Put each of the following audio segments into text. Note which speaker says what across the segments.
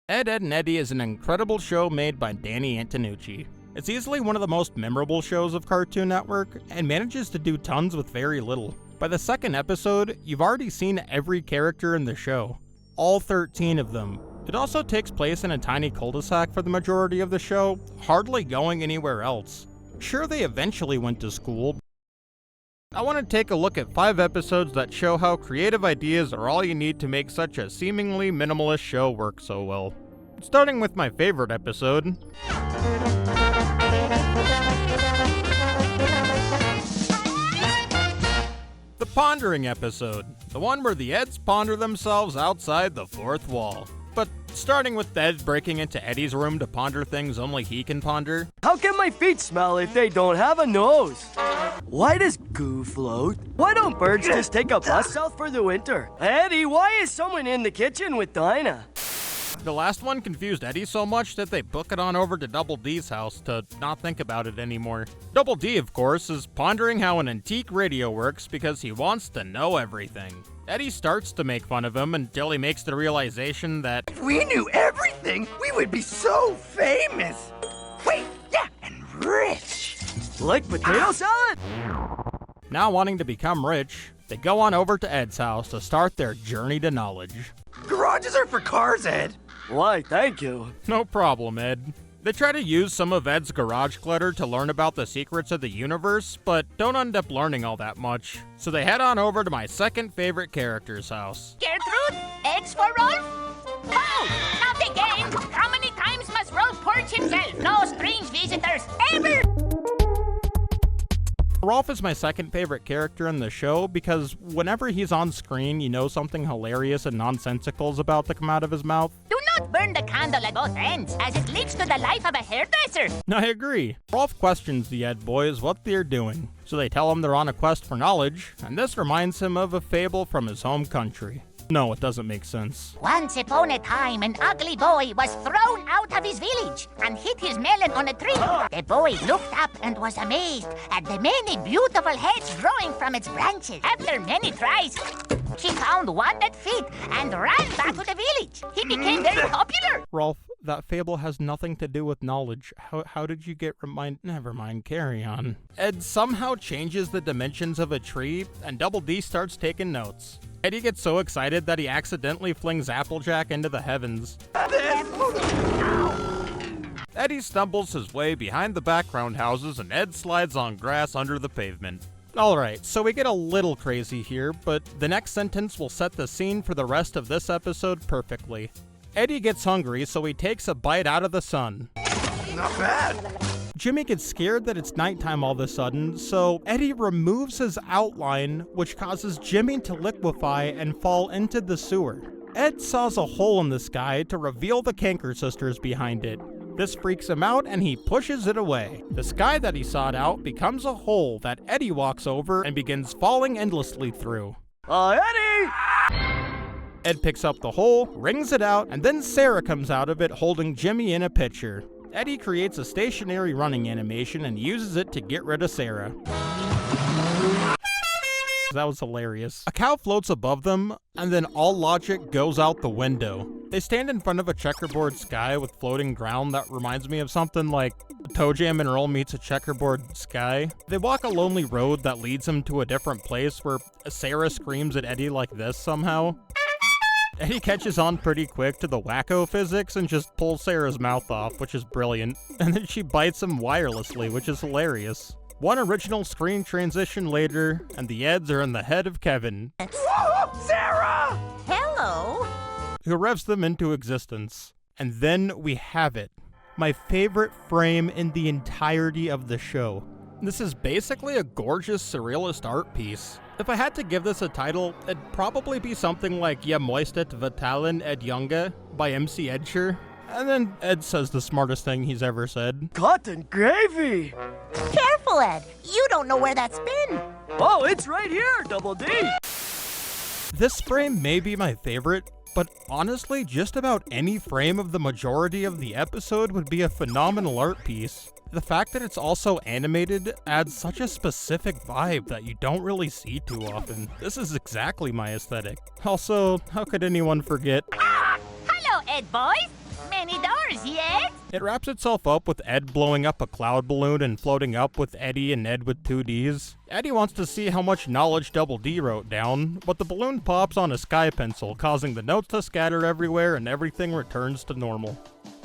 Speaker 1: Ed, Edd and Eddy is an incredible show made by Danny Antonucci. It's easily one of the most memorable shows of Cartoon Network, and manages to do tons with very little. By the second episode, you've already seen every character in the show. All 13 of them. It also takes place in a tiny cul-de-sac for the majority of the show, hardly going anywhere else. Sure, they eventually went to school. I want to take a look at 5 episodes that show how creative ideas are all you need to make such a seemingly minimalist show work so well. Starting with my favorite episode. The Pondering episode, the one where the Eds ponder themselves outside the fourth wall. But starting with Ed breaking into Eddy's room to ponder things only he can ponder.
Speaker 2: How can my feet smell if they don't have a nose? Why does goo float? Why don't birds just take a bus south for the winter? Eddy, why is someone in the kitchen with Dinah?
Speaker 1: The last one confused Eddy so much that they book it on over to Double D's house to not think about it anymore. Double D, of course, is pondering how an antique radio works because he wants to know everything. Eddy starts to make fun of him until he makes the realization that
Speaker 3: if we knew everything, we would be so famous. Wait, yeah, and rich.
Speaker 2: Like potato salad?
Speaker 1: Now wanting to become rich, they go on over to Ed's house to start their journey to knowledge.
Speaker 3: Garages are for cars, Ed.
Speaker 2: Why, thank you.
Speaker 1: No problem, Ed. They try to use some of Ed's garage clutter to learn about the secrets of the universe, but don't end up learning all that much. So they head on over to my second favorite character's house.
Speaker 4: Gertrude, eggs for Rolf? Oh, not again! How many times must Rolf purge himself? No strange visitors, ever!
Speaker 1: Rolf is my second favorite character in the show because whenever he's on screen, you know something hilarious and nonsensical is about to come out of his mouth.
Speaker 4: Do not burn the candle at both ends, as it leads to the life of a hairdresser.
Speaker 1: I agree. Rolf questions the Ed boys what they're doing, so they tell him they're on a quest for knowledge, and this reminds him of a fable from his home country. No, it doesn't make sense.
Speaker 4: Once upon a time, an ugly boy was thrown out of his village and hit his melon on a tree. The boy looked up and was amazed at the many beautiful heads growing from its branches. After many tries, he found one that fit and ran back to the village. He became very popular.
Speaker 1: Rolf, that fable has nothing to do with knowledge. How did you get Never mind, carry on. Ed somehow changes the dimensions of a tree, and Double D starts taking notes. Eddy gets so excited that he accidentally flings Applejack into the heavens. Eddy stumbles his way behind the background houses, and Ed slides on grass under the pavement. Alright, so we get a little crazy here, but the next sentence will set the scene for the rest of this episode perfectly. Eddy gets hungry, so he takes a bite out of the sun.
Speaker 3: Not bad.
Speaker 1: Jimmy gets scared that it's nighttime all of a sudden, so Eddy removes his outline, which causes Jimmy to liquefy and fall into the sewer. Ed saws a hole in the sky to reveal the Canker sisters behind it. This freaks him out and he pushes it away. The sky that he sawed out becomes a hole that Eddy walks over and begins falling endlessly through.
Speaker 2: Eddy!
Speaker 1: Ed picks up the hole, wrings it out, and then Sarah comes out of it holding Jimmy in a pitcher. Eddy creates a stationary running animation and uses it to get rid of Sarah. That was hilarious. A cow floats above them, and then all logic goes out the window. They stand in front of a checkerboard sky with floating ground that reminds me of something like Toe Jam and Earl meets a checkerboard sky. They walk a lonely road that leads them to a different place where Sarah screams at Eddy like this somehow. Eddy catches on pretty quick to the wacko physics and just pulls Sarah's mouth off, which is brilliant. And then she bites him wirelessly, which is hilarious. One original screen transition later, and the Eds are in the head of Kevin.
Speaker 3: Whoa, Sarah!
Speaker 4: Hello?
Speaker 1: Who revs them into existence. And then we have it. My favorite frame in the entirety of the show. This is basically a gorgeous surrealist art piece. If I had to give this a title, it'd probably be something like Je moistet vertalen Ed Jonge by MC Edger. And then Ed says the smartest thing he's ever said.
Speaker 2: Cotton gravy!
Speaker 4: Careful, Ed. You don't know where that's been.
Speaker 2: Oh, it's right here, Double D!
Speaker 1: This frame may be my favorite, but honestly, just about any frame of the majority of the episode would be a phenomenal art piece. The fact that it's also animated adds such a specific vibe that you don't really see too often. This is exactly my aesthetic. Also, how could anyone forget?
Speaker 4: Hello, Ed boys. Many doors yet?
Speaker 1: It wraps itself up with Ed blowing up a cloud balloon and floating up with Eddy and Ed with 2 Ds. Eddy wants to see how much knowledge Double D wrote down, but the balloon pops on a sky pencil, causing the notes to scatter everywhere and everything returns to normal.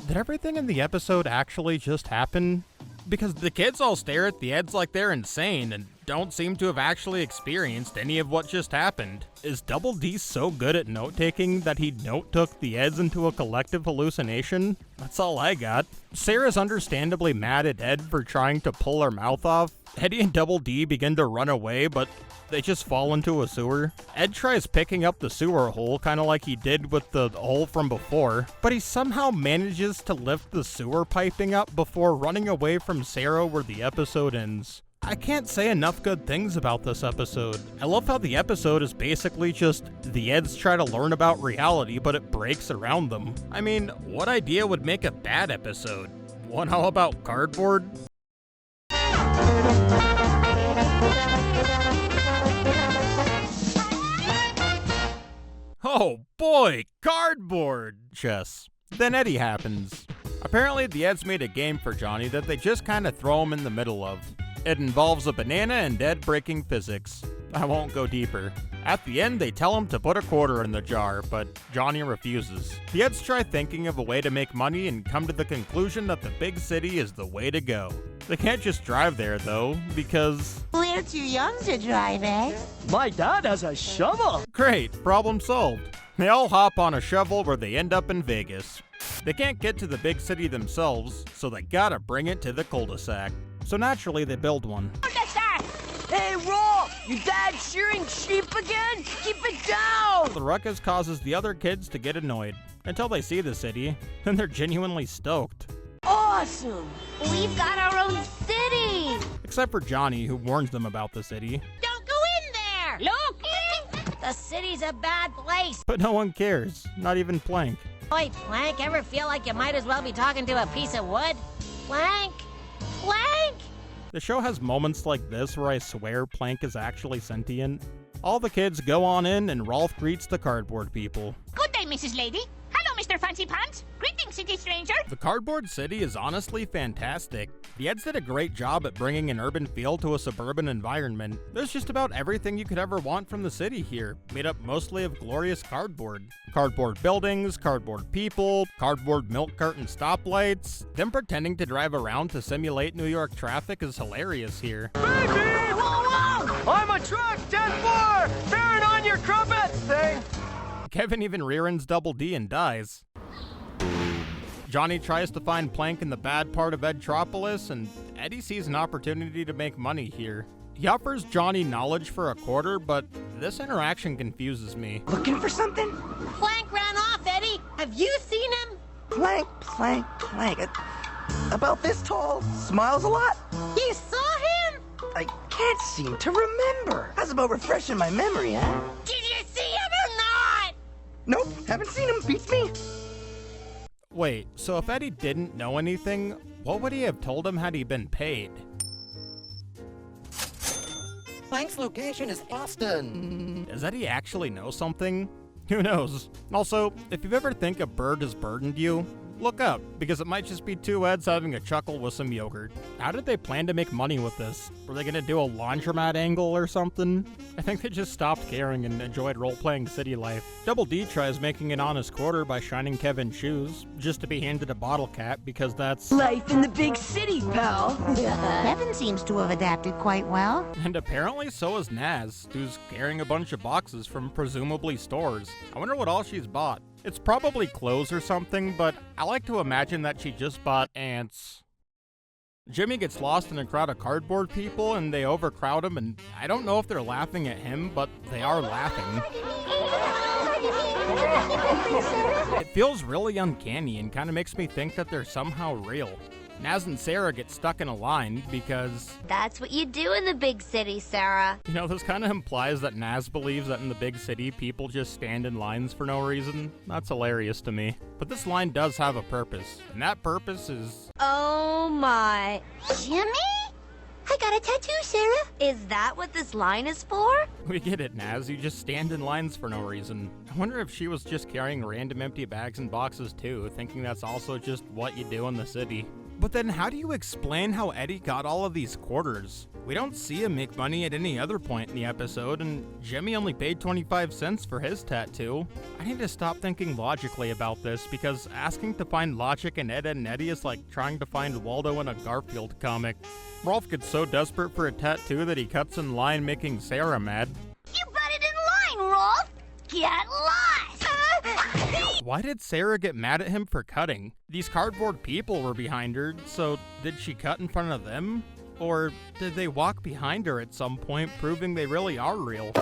Speaker 1: Did everything in the episode actually just happen? Because the kids all stare at the Eds like they're insane and don't seem to have actually experienced any of what just happened. Is Double D so good at note-taking that he note-took the Eds into a collective hallucination? That's all I got. Sarah's understandably mad at Ed for trying to pull her mouth off. Eddy and Double D begin to run away, but they just fall into a sewer. Ed tries picking up the sewer hole, kind of like he did with the hole from before, but he somehow manages to lift the sewer piping up before running away from Sarah where the episode ends. I can't say enough good things about this episode. I love how the episode is basically just the Eds try to learn about reality, but it breaks around them. I mean, what idea would make a bad episode? One all about cardboard? Oh boy, cardboard! Chess. Then Eddy happens. Apparently the Eds made a game for Johnny that they just kinda throw him in the middle of. It involves a banana and Ed breaking physics. I won't go deeper. At the end, they tell him to put a quarter in the jar, but Johnny refuses. The Eds try thinking of a way to make money and come to the conclusion that the big city is the way to go. They can't just drive there, though, because...
Speaker 5: We're too young to drive, eh?
Speaker 2: My dad has a shovel.
Speaker 1: Great, problem solved. They all hop on a shovel where they end up in Vegas. They can't get to the big city themselves, so they gotta bring it to the cul-de-sac. So naturally, they build one.
Speaker 2: Hey, Rolf! Your dad shearing sheep again? Keep it down!
Speaker 1: The ruckus causes the other kids to get annoyed, until they see the city, then they're genuinely stoked.
Speaker 2: Awesome!
Speaker 5: We've got our own city!
Speaker 1: Except for Johnny, who warns them about the city.
Speaker 5: Don't go in there! Look! The city's a bad place!
Speaker 1: But no one cares, not even Plank.
Speaker 5: Oi, Plank, ever feel like you might as well be talking to a piece of wood? Plank? Plank?
Speaker 1: The show has moments like this where I swear Plank is actually sentient. All the kids go on in and Rolf greets the cardboard people.
Speaker 4: Good day, Mrs. Lady. Hello, Mr. Fancy Pants. Greetings, city stranger.
Speaker 1: The cardboard city is honestly fantastic. The Eds did a great job at bringing an urban feel to a suburban environment. There's just about everything you could ever want from the city here, made up mostly of glorious cardboard. Cardboard buildings, cardboard people, cardboard milk carton stoplights. Them pretending to drive around to simulate New York traffic is hilarious here.
Speaker 2: Baby! Whoa! I'm a truck! 10-4! Bearing on your crumpet thing!
Speaker 1: Kevin even rear-ends Double D and dies. Johnny tries to find Plank in the bad part of Edtropolis, and Eddy sees an opportunity to make money here. He offers Johnny knowledge for a quarter, but this interaction confuses me.
Speaker 3: Looking for something?
Speaker 5: Plank ran off, Eddy! Have you seen him?
Speaker 3: Plank. About this tall, smiles a lot.
Speaker 5: You saw him?
Speaker 3: I can't seem to remember. How's about refreshing my memory, huh?
Speaker 5: Did you see him or not?
Speaker 3: Nope, haven't seen him. Beats me.
Speaker 1: Wait, so if Eddy didn't know anything, what would he have told him had he been paid?
Speaker 6: Plank's location is Boston.
Speaker 1: Does Eddy actually know something? Who knows? Also, if you ever think a bird has burdened you, look up, because it might just be two Eds having a chuckle with some yogurt. How did they plan to make money with this? Were they gonna do a laundromat angle or something? I think they just stopped caring and enjoyed role-playing city life. Double D tries making an honest quarter by shining Kevin's shoes, just to be handed a bottle cap because that's...
Speaker 2: Life in the big city, pal!
Speaker 5: Kevin seems to have adapted quite well.
Speaker 1: And apparently so is Naz, who's carrying a bunch of boxes from presumably stores. I wonder what all she's bought. It's probably clothes or something, but I like to imagine that she just bought ants. Jimmy gets lost in a crowd of cardboard people and they overcrowd him, and I don't know if they're laughing at him, but they are laughing. It feels really uncanny and kind of makes me think that they're somehow real. Naz and Sarah get stuck in a line because,
Speaker 7: That's what you do in the big city, Sarah.
Speaker 1: you know, this kind of implies that Naz believes that in the big city, people just stand in lines for no reason. That's hilarious to me. But this line does have a purpose, and that purpose is...
Speaker 7: Oh my.
Speaker 4: Jimmy? I got a tattoo, Sarah.
Speaker 7: Is that what this line is for?
Speaker 1: We get it, Naz. You just stand in lines for no reason. I wonder if she was just carrying random empty bags and boxes too, thinking that's also just what you do in the city. But then how do you explain how Eddy got all of these quarters? We don't see him make money at any other point in the episode, and Jimmy only paid 25 cents for his tattoo. I need to stop thinking logically about this, because asking to find logic in Ed, Edd and Eddy is like trying to find Waldo in a Garfield comic. Rolf gets so desperate for a tattoo that he cuts in line, making Sarah mad.
Speaker 4: You butted in line, Rolf. Get lost.
Speaker 1: Why did Sarah get mad at him for cutting? These cardboard people were behind her, so did she cut in front of them? Or did they walk behind her at some point, proving they really are real?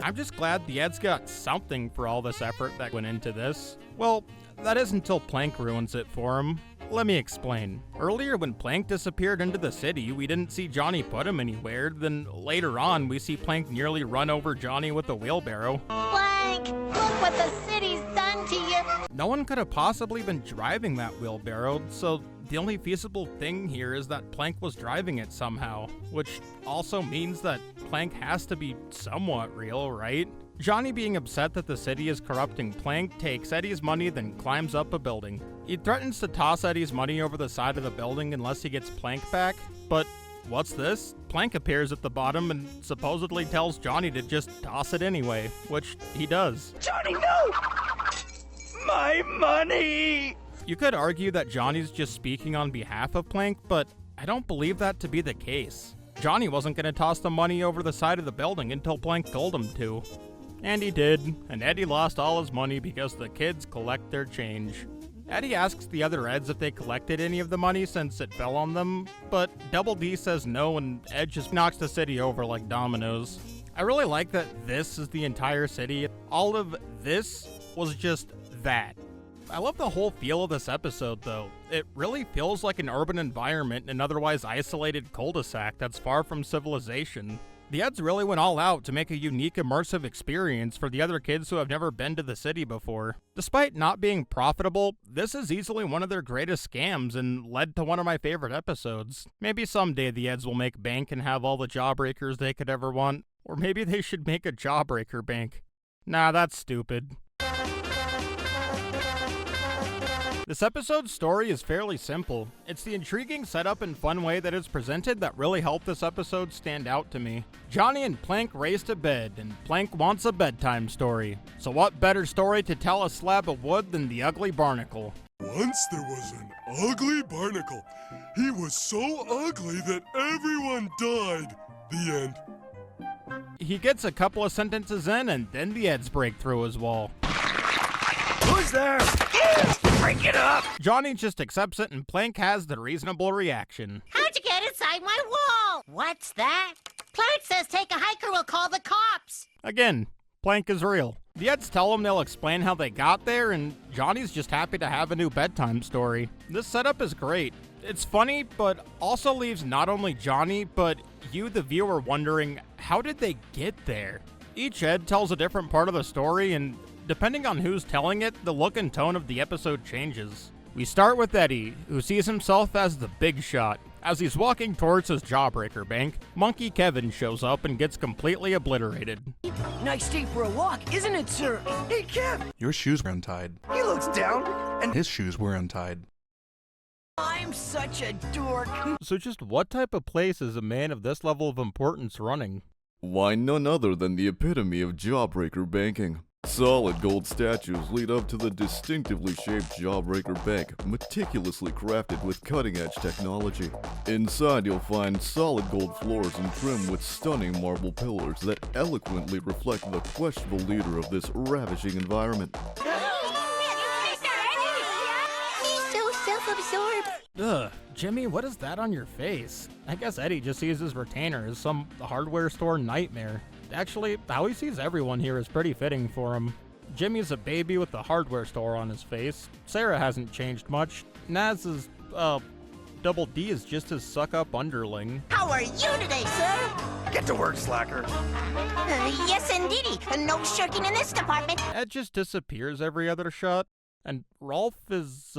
Speaker 1: I'm just glad the Eds got something for all this effort that went into this. Well, that is until Plank ruins it for him. Let me explain. Earlier when Plank disappeared into the city, we didn't see Johnny put him anywhere. Then later on, we see Plank nearly run over Johnny with a wheelbarrow.
Speaker 4: Plank, look what the city's done to you.
Speaker 1: No one could have possibly been driving that wheelbarrow, so the only feasible thing here is that Plank was driving it somehow, which also means that Plank has to be somewhat real, right? Johnny being upset that the city is corrupting Plank takes Eddy's money, then climbs up a building. He threatens to toss Eddy's money over the side of the building unless he gets Plank back, but what's this? Plank appears at the bottom and supposedly tells Johnny to just toss it anyway, which he does.
Speaker 3: Johnny, no! My money!
Speaker 1: You could argue that Johnny's just speaking on behalf of Plank, but I don't believe that to be the case. Johnny wasn't going to toss the money over the side of the building until Plank told him to. And he did, and Eddy lost all his money because the kids collect their change. Eddy asks the other Eds if they collected any of the money since it fell on them, but Double D says no and Ed just knocks the city over like dominoes. I really like that this is the entire city. All of this was just that. I love the whole feel of this episode though. It really feels like an urban environment in an otherwise isolated cul-de-sac that's far from civilization. The Eds really went all out to make a unique immersive experience for the other kids who have never been to the city before. Despite not being profitable, this is easily one of their greatest scams and led to one of my favorite episodes. Maybe someday the Eds will make bank and have all the jawbreakers they could ever want. Or maybe they should make a jawbreaker bank. Nah, that's stupid. This episode's story is fairly simple. It's the intriguing setup and fun way that it's presented that really helped this episode stand out to me. Johnny and Plank race to bed, and Plank wants a bedtime story. So what better story to tell a slab of wood than the ugly barnacle?
Speaker 8: Once there was an ugly barnacle. He was so ugly that everyone died. The end.
Speaker 1: He gets a couple of sentences in, and then the Eds break through his wall.
Speaker 2: Who's there?
Speaker 3: Break it up!
Speaker 1: Johnny just accepts it, and Plank has the reasonable reaction.
Speaker 5: How'd you get inside my wall? What's that? Plank says take a hike or we'll call the cops.
Speaker 1: Again, Plank is real. The Eds tell him they'll explain how they got there, and Johnny's just happy to have a new bedtime story. This setup is great. It's funny, but also leaves not only Johnny, but you, the viewer, wondering, how did they get there? Each Ed tells a different part of the story, and depending on who's telling it, the look and tone of the episode changes. We start with Eddy, who sees himself as the big shot. As he's walking towards his jawbreaker bank, Monkey Kevin shows up and gets completely obliterated.
Speaker 2: Nice day for a walk, isn't it, sir?
Speaker 3: Hey, Kev!
Speaker 9: Your shoes were untied.
Speaker 3: He looks down, and
Speaker 9: His shoes were untied.
Speaker 2: I'm such a dork.
Speaker 1: So just what type of place is a man of this level of importance running?
Speaker 10: Why, none other than the epitome of jawbreaker banking. Solid gold statues lead up to the distinctively shaped Jawbreaker Bank, meticulously crafted with cutting-edge technology. Inside you'll find solid gold floors and trimmed with stunning marble pillars that eloquently reflect the questionable leader of this ravishing environment.
Speaker 4: He's so self-absorbed.
Speaker 1: Ugh, Jimmy, what is that on your face? I guess Eddy just sees his retainer as some hardware store nightmare. Actually, how he sees everyone here is pretty fitting for him. Jimmy's a baby with a hardware store on his face. Sarah hasn't changed much. Naz is, Double D is just his suck-up underling.
Speaker 6: How are you today, sir?
Speaker 3: Get to work, slacker.
Speaker 6: Yes, indeedy. No shirking in this department.
Speaker 1: Ed just disappears every other shot. And Rolf is,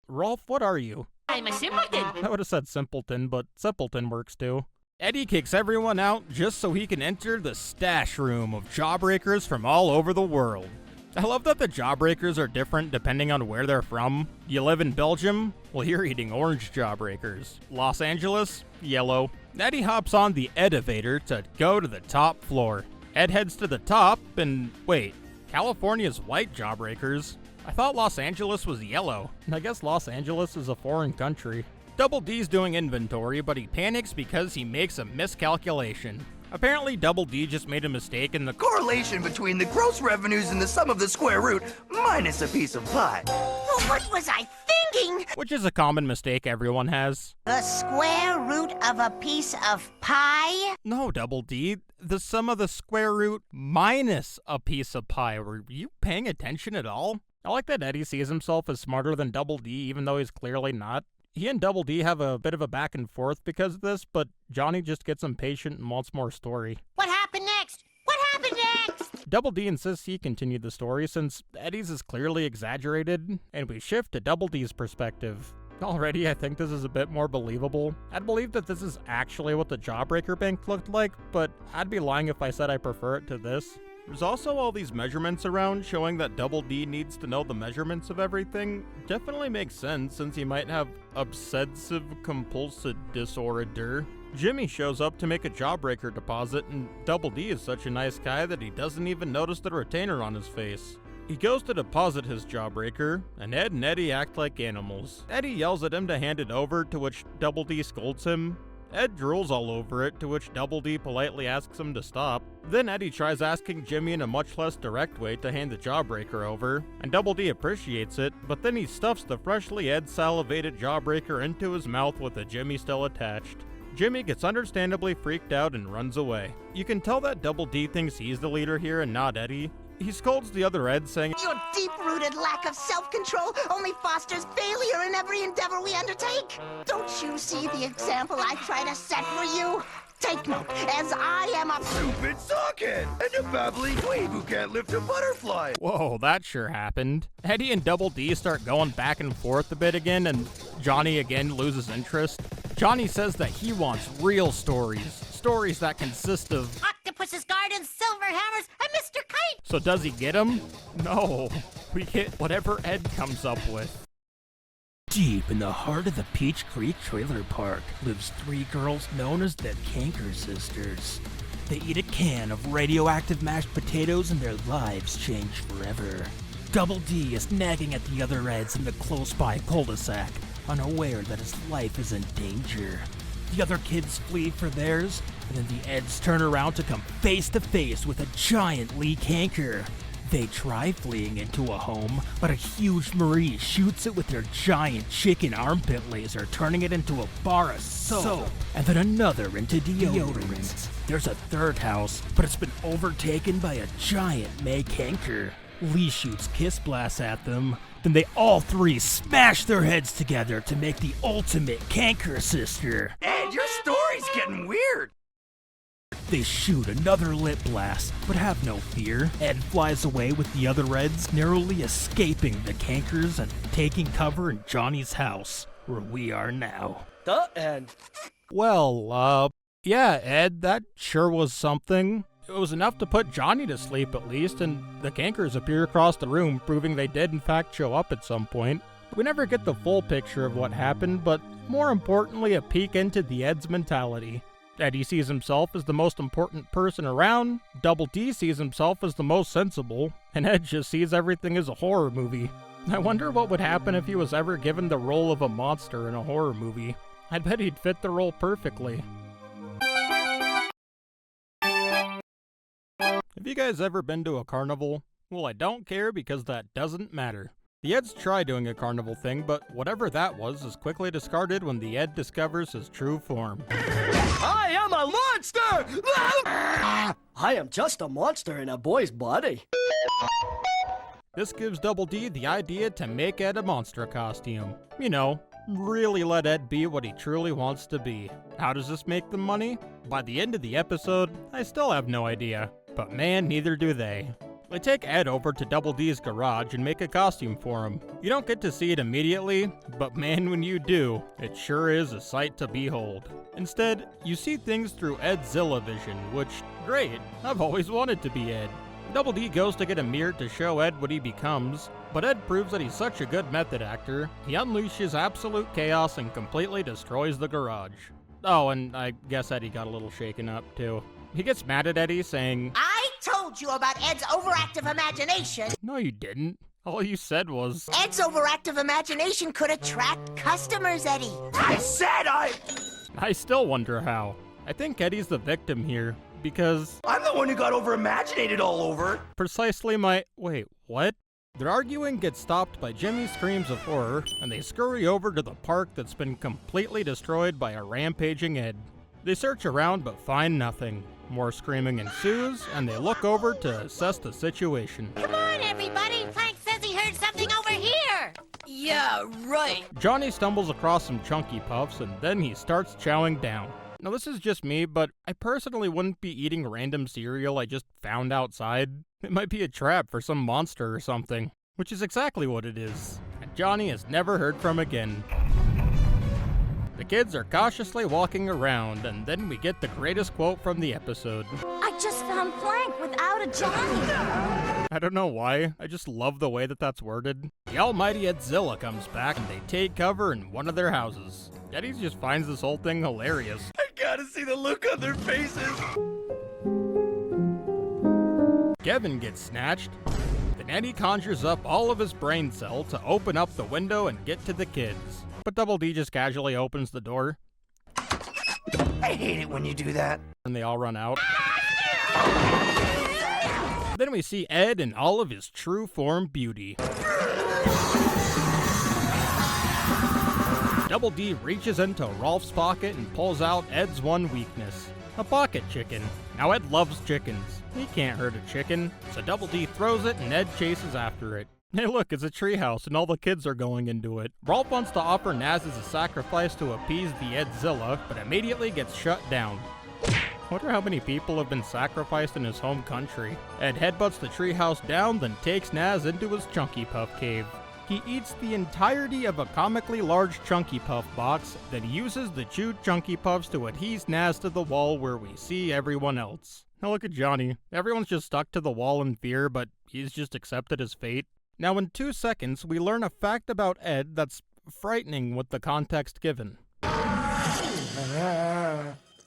Speaker 1: Rolf, what are you?
Speaker 5: I'm a simpleton.
Speaker 1: I would have said simpleton, but simpleton works too. Eddie kicks everyone out just so he can enter the stash room of jawbreakers from all over the world. I love that the jawbreakers are different depending on where they're from. You live in Belgium? Well, you're eating orange jawbreakers. Los Angeles? Yellow. Eddie hops on the Edivator to go to the top floor. Ed heads to the top and wait, California's white jawbreakers? I thought Los Angeles was yellow, and I guess Los Angeles is a foreign country. Double D's doing inventory, but he panics because he makes a miscalculation. Apparently, Double D just made a mistake in the
Speaker 3: Correlation between the gross revenues and the sum of the square root minus a piece of pie.
Speaker 6: Well, what was I thinking?
Speaker 1: which is a common mistake everyone has.
Speaker 4: The square root of a piece of pie?
Speaker 1: No, Double D, the sum of the square root minus a piece of pie. Were you paying attention at all? I like that Eddie sees himself as smarter than Double D, even though he's clearly not. He and Double D have a bit of a back and forth because of this, but Johnny just gets impatient and wants more story.
Speaker 4: What happened next? What happened next?
Speaker 1: Double D insists he continue the story since Eddie's is clearly exaggerated, and we shift to Double D's perspective. Already, I think this is a bit more believable. I'd believe that this is actually what the Jawbreaker Bank looked like, but I'd be lying if I said I prefer it to this. There's also all these measurements around showing that Double D needs to know the measurements of everything. Definitely makes sense since he might have obsessive compulsive disorder. Jimmy shows up to make a Jawbreaker deposit, and Double D is such a nice guy that he doesn't even notice the retainer on his face. He goes to deposit his Jawbreaker, and Ed and Eddie act like animals. Eddie yells at him to hand it over, to which Double D scolds him. Ed drools all over it, to which Double D politely asks him to stop. Then Eddie tries asking Jimmy in a much less direct way to hand the Jawbreaker over, and Double D appreciates it, but then he stuffs the freshly Ed salivated Jawbreaker into his mouth with the Jimmy still attached. Jimmy gets understandably freaked out and runs away. You can tell that Double D thinks he's the leader here and not Eddie. He scolds the other Ed, saying,
Speaker 6: Your deep-rooted lack of self-control only fosters failure in every endeavor we undertake. Don't you see the example I try to set for you? Take note, as I am a
Speaker 3: Stupid socket! And a babbling dweeb who can't lift a butterfly!
Speaker 1: Whoa, that sure happened. Eddie and Double D start going back and forth a bit again, and Johnny again loses interest. Johnny says that he wants real stories. Stories that consist of
Speaker 4: Octopus's Garden, Silver Hammers, and Mr. Kite!
Speaker 1: So does he get them? No. We get whatever Ed comes up with.
Speaker 11: Deep in the heart of the Peach Creek Trailer Park lives three girls known as the Canker Sisters. They eat a can of radioactive mashed potatoes and their lives change forever. Double D is nagging at the other Eds in the close-by cul-de-sac, unaware that his life is in danger. The other kids flee for theirs, and then the Eds turn around to come face to face with a giant Lee Canker. They try fleeing into a home, but a huge Marie shoots it with their giant chicken armpit laser, turning it into a bar of soap, and then another into deodorant. There's a third house, but it's been overtaken by a giant May Canker. Lee shoots Kiss Blasts at them, then they all three smash their heads together to make the ultimate Canker Sister.
Speaker 3: Ed, your story's getting weird!
Speaker 11: They shoot another lip blast, but have no fear. Ed flies away with the other Reds, narrowly escaping the Cankers and taking cover in Johnny's house, where we are now.
Speaker 2: The end.
Speaker 1: Well, yeah, Ed, that sure was something. It was enough to put Johnny to sleep at least, and the Cankers appear across the room, proving they did in fact show up at some point. We never get the full picture of what happened, but more importantly, a peek into the Ed's mentality. Eddie sees himself as the most important person around, Double D sees himself as the most sensible, and Ed just sees everything as a horror movie. I wonder what would happen if he was ever given the role of a monster in a horror movie. I bet he'd fit the role perfectly. Have you guys ever been to a carnival? Well, I don't care because that doesn't matter. The Eds try doing a carnival thing, but whatever that was is quickly discarded when the Ed discovers his true form.
Speaker 2: I am a monster! I am just a monster in a boy's body.
Speaker 1: This gives Double D the idea to make Ed a monster costume. You know, really let Ed be what he truly wants to be. How does this make them money? By the end of the episode, I still have no idea. But man, neither do they. They take Ed over to Double D's garage and make a costume for him. You don't get to see it immediately, but man, when you do, it sure is a sight to behold. Instead, you see things through Edzilla vision, which, great, I've always wanted to be Ed. Double D goes to get a mirror to show Ed what he becomes, but Ed proves that he's such a good method actor, he unleashes absolute chaos and completely destroys the garage. Oh, and I guess Eddie got a little shaken up, too. He gets mad at Eddie, saying,
Speaker 6: I told you about Ed's overactive imagination.
Speaker 1: No, you didn't. All you said was...
Speaker 6: Ed's overactive imagination could attract customers, Eddie.
Speaker 3: I said
Speaker 1: I still wonder how. I think Eddie's the victim here, because...
Speaker 3: I'm the one who got over-imaginated all over.
Speaker 1: Precisely my... Wait, what? Their arguing gets stopped by Jimmy's screams of horror, and they scurry over to the park that's been completely destroyed by a rampaging Ed. They search around but find nothing. More screaming ensues, and they look over to assess the situation.
Speaker 5: Come on, everybody! Frank says he heard something over here!
Speaker 2: Yeah, right.
Speaker 1: Johnny stumbles across some chunky puffs, and then he starts chowing down. Now this is just me, but I personally wouldn't be eating random cereal I just found outside. It might be a trap for some monster or something, which is exactly what it is. And Johnny is never heard from again. The kids are cautiously walking around, and then we get the greatest quote from the episode.
Speaker 7: I just found Frank without a Johnny.
Speaker 1: I don't know why, I just love the way that that's worded. The almighty Edzilla comes back, and they take cover in one of their houses. Eddie just finds this whole thing hilarious.
Speaker 3: I gotta see the look on their faces.
Speaker 1: Kevin gets snatched. Then Eddie conjures up all of his brain cell to open up the window and get to the kids. But Double D just casually opens the door.
Speaker 3: I hate it when you do that.
Speaker 1: And they all run out. Then we see Ed in all of his true form beauty. Double D reaches into Rolf's pocket and pulls out Ed's one weakness, a pocket chicken. Now Ed loves chickens. He can't hurt a chicken, so Double D throws it and Ed chases after it. Hey look, it's a treehouse and all the kids are going into it. Rolf wants to offer Naz as a sacrifice to appease the Edzilla, but immediately gets shut down. Wonder how many people have been sacrificed in his home country. Ed headbutts the treehouse down, then takes Naz into his Chunky Puff cave. He eats the entirety of a comically large Chunky Puff box, then uses the chewed Chunky Puffs to adhese Naz to the wall where we see everyone else. Now look at Johnny. Everyone's just stuck to the wall in fear, but he's just accepted his fate. Now in 2 seconds, we learn a fact about Ed that's frightening with the context given.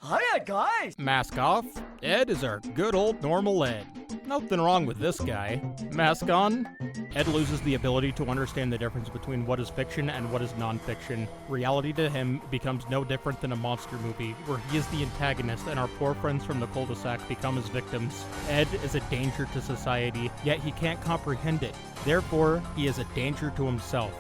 Speaker 2: Hiya, guys!
Speaker 1: Mask off. Ed is our good old normal Ed. Nothing wrong with this guy. Mask on. Ed loses the ability to understand the difference between what is fiction and what is non-fiction. Reality to him becomes no different than a monster movie, where he is the antagonist and our poor friends from the cul-de-sac become his victims. Ed is a danger to society, yet he can't comprehend it. Therefore, he is a danger to himself.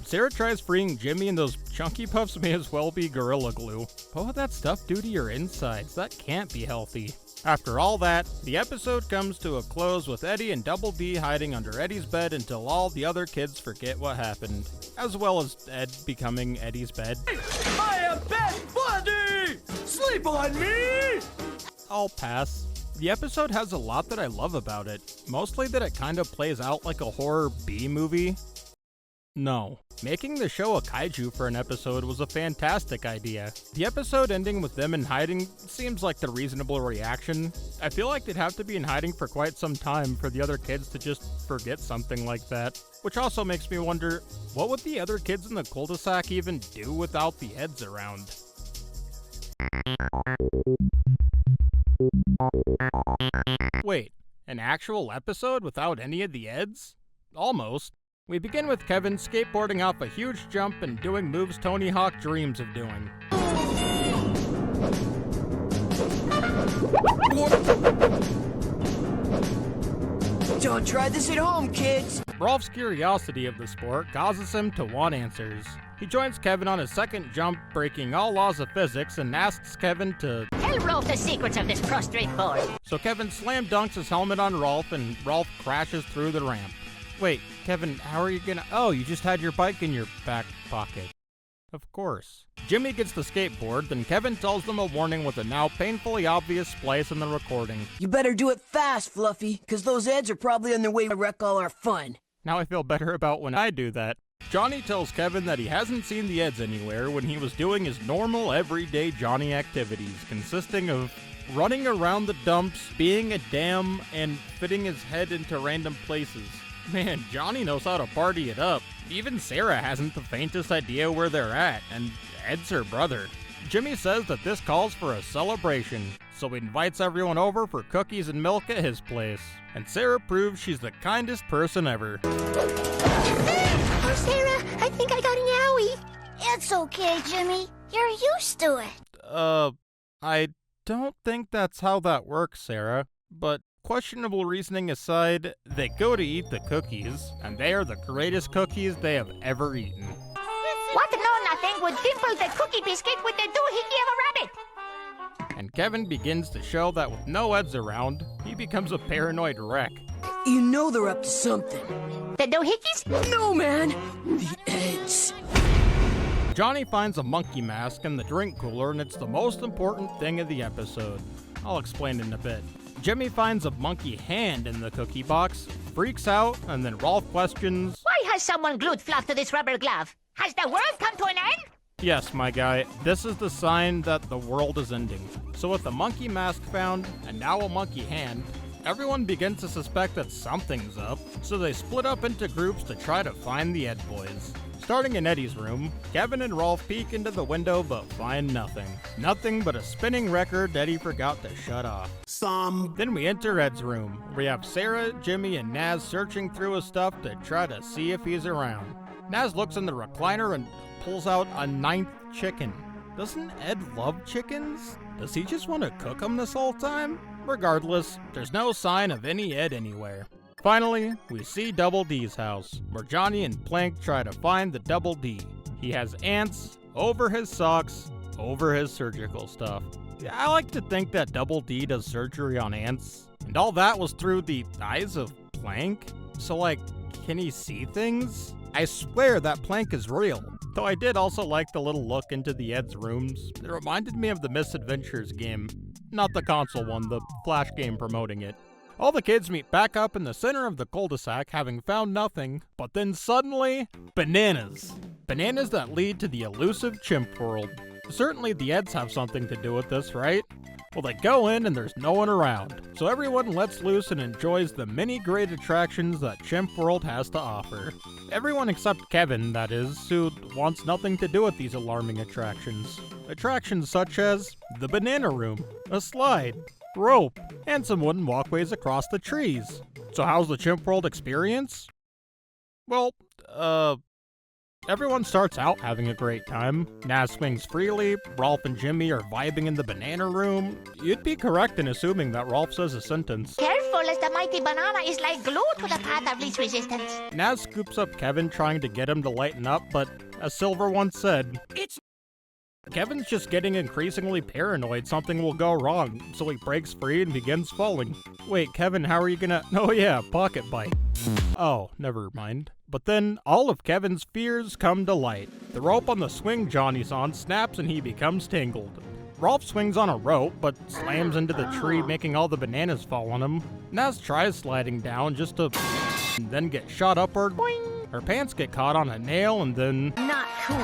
Speaker 1: Sarah tries freeing Jimmy, and those Chunky Puffs may as well be Gorilla Glue. What would that stuff do to your insides? That can't be healthy. After all that, the episode comes to a close with Eddie and Double D hiding under Eddie's bed until all the other kids forget what happened, as well as Ed becoming Eddie's bed.
Speaker 2: I am best buddy! Sleep on me!
Speaker 1: I'll pass. The episode has a lot that I love about it, mostly that it kind of plays out like a horror B-movie. No. Making the show a kaiju for an episode was a fantastic idea. The episode ending with them in hiding seems like the reasonable reaction. I feel like they'd have to be in hiding for quite some time for the other kids to just forget something like that. Which also makes me wonder, what would the other kids in the cul-de-sac even do without the Eds around? Wait, an actual episode without any of the Eds? Almost. We begin with Kevin skateboarding off a huge jump and doing moves Tony Hawk dreams of doing.
Speaker 2: Don't try this at home, kids!
Speaker 1: Rolf's curiosity of the sport causes him to want answers. He joins Kevin on his second jump, breaking all laws of physics, and asks Kevin to
Speaker 4: Tell Rolf the secrets of this prostrate boy.
Speaker 1: So Kevin slam dunks his helmet on Rolf, and Rolf crashes through the ramp. Wait, Kevin, how are you gonna... Oh, you just had your bike in your back pocket. Of course. Jimmy gets the skateboard, then Kevin tells them a warning with a now painfully obvious splice in the recording.
Speaker 2: You better do it fast, Fluffy, because those Eds are probably on their way to wreck all our fun.
Speaker 1: Now I feel better about when I do that. Johnny tells Kevin that he hasn't seen the Eds anywhere when he was doing his normal everyday Johnny activities, consisting of running around the dumps, being a dam, and fitting his head into random places. Man, Johnny knows how to party it up. Even Sarah hasn't the faintest idea where they're at, and Ed's her brother. Jimmy says that this calls for a celebration, so he invites everyone over for cookies and milk at his place. And Sarah proves she's the kindest person ever.
Speaker 7: Oh, Sarah, I think I got an owie. It's okay, Jimmy. You're used to it.
Speaker 1: I don't think that's how that works, Sarah. But questionable reasoning aside, they go to eat the cookies, and they are the greatest cookies they have ever eaten.
Speaker 4: What know-nothing would dimple the cookie biscuit with the doohickey of a rabbit?
Speaker 1: And Kevin begins to show that with no Eds around, he becomes a paranoid wreck.
Speaker 2: You know they're up to something.
Speaker 4: The doohickeys?
Speaker 2: No, man! The Eds.
Speaker 1: Johnny finds a monkey mask in the drink cooler, and it's the most important thing of the episode. I'll explain in a bit. Jimmy finds a monkey hand in the cookie box, freaks out, and then Rolf questions,
Speaker 4: Why has someone glued fluff to this rubber glove? Has the world come to an end?
Speaker 1: Yes, my guy, this is the sign that the world is ending. So with the monkey mask found, and now a monkey hand, everyone begins to suspect that something's up, so they split up into groups to try to find the Ed boys. Starting in Eddy's room, Kevin and Rolf peek into the window but find nothing. Nothing but a spinning record Eddy forgot to shut off. Then we enter Ed's room. We have Sarah, Jimmy, and Naz searching through his stuff to try to see if he's around. Naz looks in the recliner and pulls out a 9th chicken. Doesn't Ed love chickens? Does he just want to cook them this whole time? Regardless, there's no sign of any Ed anywhere. Finally, we see Double D's house, where Johnny and Plank try to find the Double D. He has ants over his socks, over his surgical stuff. I like to think that Double D does surgery on ants, and all that was through the eyes of Plank? So like, can he see things? I swear that Plank is real. Though I did also like the little look into the Ed's rooms. It reminded me of the Misadventures game. Not the console one, the Flash game promoting it. All the kids meet back up in the center of the cul-de-sac, having found nothing, but then suddenly, bananas. Bananas that lead to the elusive chimp world. Certainly the Eds have something to do with this, right? Well, they go in and there's no one around, so everyone lets loose and enjoys the many great attractions that Chimp World has to offer. Everyone except Kevin, that is, who wants nothing to do with these alarming attractions. Attractions such as the banana room, a slide, rope, and some wooden walkways across the trees. So how's the Chimp World experience? Well, everyone starts out having a great time. Naz swings freely, Rolf and Jimmy are vibing in the banana room. You'd be correct in assuming that Rolf says a sentence.
Speaker 4: Careful, as the mighty banana is like glue to the path of least resistance.
Speaker 1: Naz scoops up Kevin, trying to get him to lighten up, but as Silver once said, Kevin's just getting increasingly paranoid something will go wrong, so he breaks free and begins falling. Wait, Kevin, how are you gonna... Oh yeah, pocket bite. Oh, never mind. But then, all of Kevin's fears come to light. The rope on the swing Johnny's on snaps and he becomes tangled. Rolf swings on a rope, but slams into the tree, making all the bananas fall on him. Naz tries sliding down just to... and then get shot upward. Boing. Her pants get caught on a nail and then...
Speaker 7: Not cool.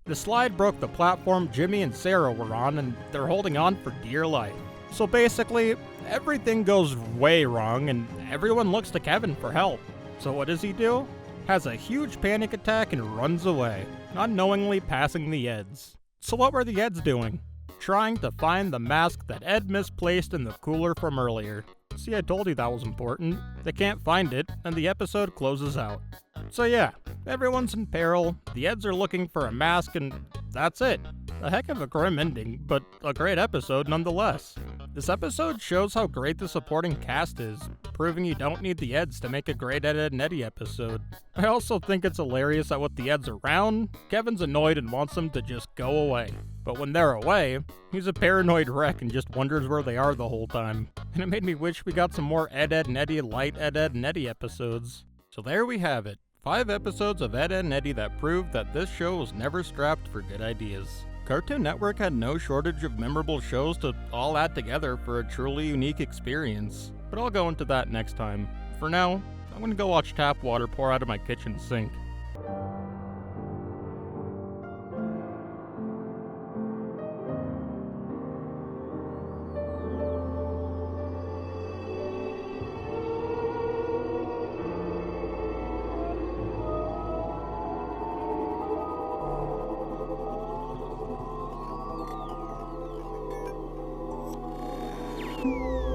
Speaker 1: The slide broke the platform Jimmy and Sarah were on, and they're holding on for dear life. So basically, everything goes way wrong, and everyone looks to Kevin for help. So what does he do? Has a huge panic attack and runs away, unknowingly passing the Eds. So what were the Eds doing? Trying to find the mask that Ed misplaced in the cooler from earlier. See, I told you that was important. They can't find it, and the episode closes out. So yeah, everyone's in peril, the Eds are looking for a mask, and that's it. A heck of a grim ending, but a great episode nonetheless. This episode shows how great the supporting cast is, proving you don't need the Eds to make a great Ed, and Eddy episode. I also think it's hilarious that with the Eds around, Kevin's annoyed and wants them to just go away. But when they're away, he's a paranoid wreck and just wonders where they are the whole time. And it made me wish we got some more Ed, Edd, and Eddy light Ed, Edd, and Eddy episodes. So there we have it. 5 episodes of Ed, Edd, and Eddy that proved that this show was never strapped for good ideas. Cartoon Network had no shortage of memorable shows to all add together for a truly unique experience. But I'll go into that next time. For now, I'm gonna go watch tap water pour out of my kitchen sink.
Speaker 7: you.